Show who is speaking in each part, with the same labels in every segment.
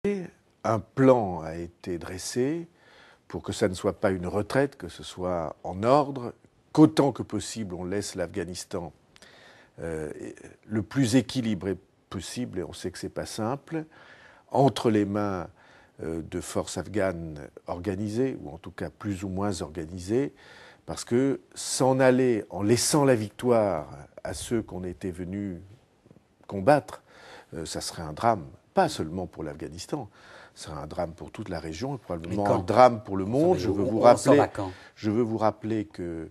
Speaker 1: Un plan a été dressé pour que ça ne soit pas une retraite, que ce soit en ordre, qu'autant que possible on laisse l'Afghanistan le plus équilibré possible, et on sait que c'est pas simple, entre les mains de forces afghanes organisées, ou en tout cas plus ou moins organisées, parce que s'en aller en laissant la victoire à ceux qu'on était venus combattre, ça serait un drame, pas seulement pour l'Afghanistan, ce serait un drame pour toute la région, et probablement un drame pour le monde. Je veux vous rappeler que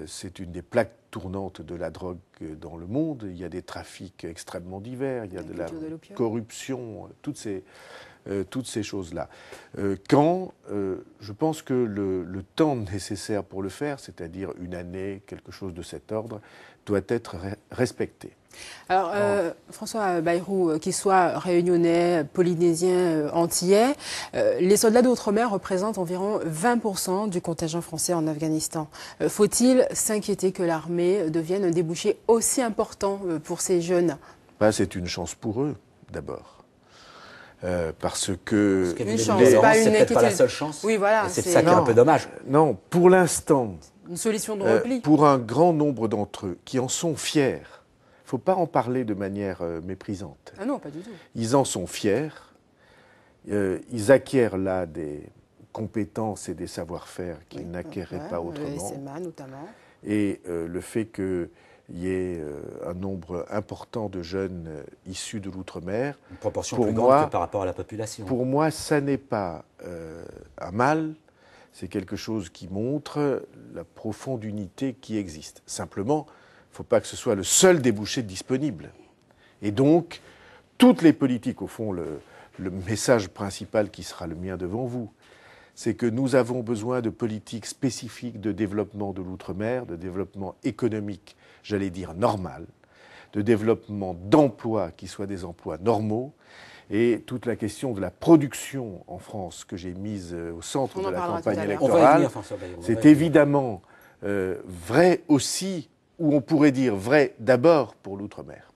Speaker 1: c'est une des plaques tournantes de la drogue dans le monde. Il y a des trafics extrêmement divers, il y a de la corruption, toutes ces choses-là. Je pense que le temps nécessaire pour le faire, c'est-à-dire une année, quelque chose de cet ordre, doit être respecté.
Speaker 2: Alors, François Bayrou, qu'il soit réunionnais, polynésien, antillais, les soldats d'outre-mer représentent environ 20% du contingent français en Afghanistan. Faut-il s'inquiéter que l'armée devienne un débouché aussi important pour ces jeunes?
Speaker 1: C'est une chance pour eux, d'abord. Parce que...
Speaker 2: Une chance, pas une
Speaker 3: c'est peut-être pas la seule chance.
Speaker 2: Oui, voilà.
Speaker 3: C'est ça qui est un peu dommage.
Speaker 1: Non, pour l'instant...
Speaker 2: Une solution de repli.
Speaker 1: Pour un grand nombre d'entre eux qui en sont fiers, il ne faut pas en parler de manière méprisante.
Speaker 2: Ah non, pas du tout.
Speaker 1: Ils en sont fiers, ils acquièrent là des compétences et des savoir-faire qu'ils n'acquéraient pas autrement.
Speaker 2: Le SMA notamment.
Speaker 1: Et le fait qu'il y ait un nombre important de jeunes issus de l'outre-mer...
Speaker 3: Une proportion plus grande que par rapport à la population.
Speaker 1: Pour moi, ça n'est pas un mal. C'est quelque chose qui montre la profonde unité qui existe. Simplement, il ne faut pas que ce soit le seul débouché disponible. Et donc, toutes les politiques, au fond, le message principal qui sera le mien devant vous, c'est que nous avons besoin de politiques spécifiques de développement de l'outre-mer, de développement économique, j'allais dire normal, de développement d'emplois qui soient des emplois normaux. Et toute la question de la production en France que j'ai mise au centre de la campagne électorale, c'est évidemment vrai aussi, ou on pourrait dire vrai d'abord pour l'outre-mer.